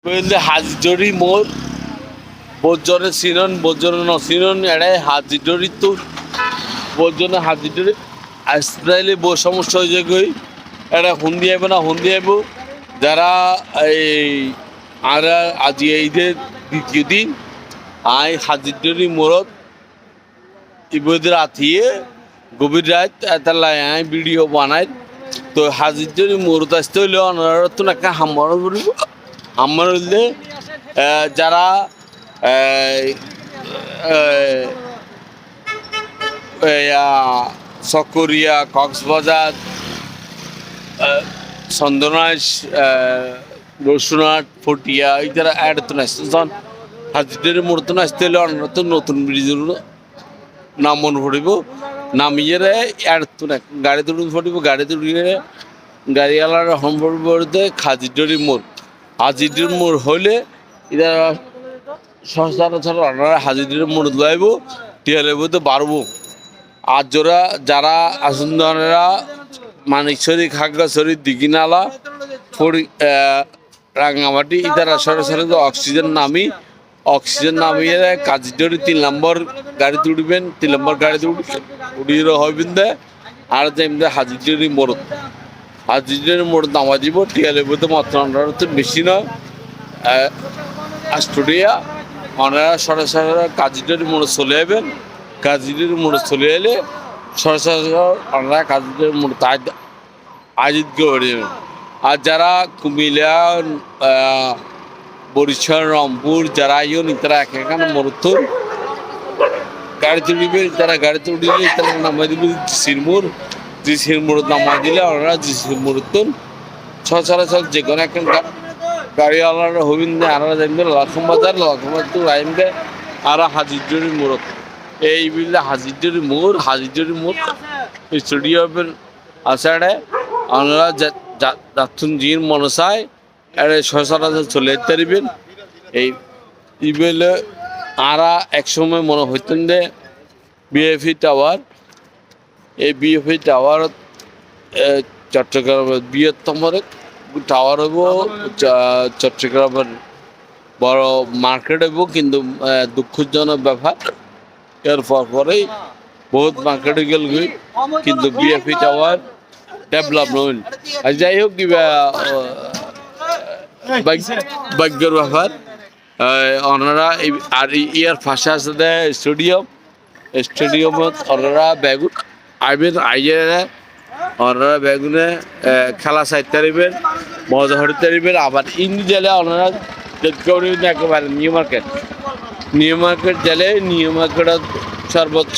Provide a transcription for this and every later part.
বুঝলে হাজিডরি মোর বোজরে সিনন বোজরে নসিনন এড়াই হাজিডরি তো বোজনে হাজিডরি আসলে বো সমস্যা হয়ে যায় গই এটা হুন্দি আইব না হুন্দি আইব যারা এই আর আজ ঈদের দ্বিতীয় দিন আই হাজিডরি মোরত ইবদের আথিয়ে গভীর রাত এতালাই আই ভিডিও বানাই তো হাজিডরি মোরত আসতে হইলে অনরত একটা হামর বলব আমার হইলে যারা সকরিয়া কক্সবাজার চন্দনাইশ রসুনহাট ফটিয়া এই যারা এড়তো আসছে যখন হাজিদের মূর্ত আসতে হলে অন্য নতুন ব্রিজের নাম মনে পড়িব নামিয়ে এড়তো না গাড়ি তুড়ি পড়িব গাড়ি তুড়িয়ে গাড়িওয়ালার হম পড়তে হাজিডরি মোড় হাজিদের মোড় হইলে এটা সচরাচর আপনারা হাজিদের মোড় লাইব টিয়ালেব তো বাড়বো আর যারা আসুনরা মানিকছড়ি খাগড়াছড়ি দিঘিনালা রাঙ্গামাটি ইতারা সরাসরি অক্সিজেন নামিয়ে কাজিডরি 3 নম্বর গাড়ি তুড়বেন 3 নম্বর গাড়ি উড়িয়ে হইবেন দে আর যেমন হাজিডরি মোড় নামা দিব টিয়ালেব তো মাত্র তো বেশি নয় স্টুডিয়া ওনারা সরাসরি কাজিডরি মোড়ে চলে যাবেন কাজিডরি মোড়ে চলে এলে সরাসরি ওনারা কাজিডরি মোড় আয়োজিত করে যাবেন আর যারা কুমিল্লা বরিশাল রংপুর যারা ইউন তারা এখানে মোড়ত গাড়ি তুলিবে তারা গাড়ি তুলিলে তারা নামাই দিবে জিসির মোড় নামাই দিলে ওনারা জিসির মোড়ত সচরাচর যে কোনো একটা গাড়িওয়ালারা হবিন আর যাইবে লক্ষ্মবাজার তো আইনবে আর হাজিডরি মোড় এই বিলে হাজিডরি মোড় স্টুডিয়ামের আষাঢ়ে আমরা যাচ্ছেন জির মনসায় এর সচরাচর চলে যেতে পারবেন এই বেলে আরা একসময় মনে হইতেন যে বিএফি টাওয়ার এই বিএফি টাওয়ার চট্টগ্রামের বৃহত্তম টাওয়ার হইব চট্টগ্রামের বড় মার্কেট হইব কিন্তু দুঃখজনক ব্যাপার এর পরেই বহুত মার্কেটে গেল কিন্তু বিএফি টাওয়ার ডেভেলপ নইল আর যাই হোক কিবা ভাগ্যের ব্যাপার ওনারা আর ইয়ার ফাঁসে আছে স্টেডিয়ামত ওনারা বেগুন আইবেন আইয়ে ওনারা বেগুনে খেলা চাইতে পারবেন মজা হতে পারবেন আবার ইন্দি জেলে ওনারা একেবারে নিউ মার্কেট জেলে নিউ মার্কেটত সর্বোচ্চ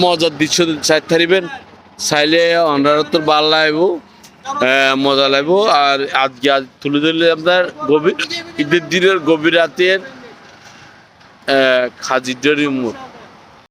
মজার দৃশ্য চাইতে পারবেন চাইলে ওনারা তো ভাল লাগব মজা লাগব আর আজকে তুলে ধরলে আপনার ঈদের দিনের গভীর রাতের হাজিডরি মোড়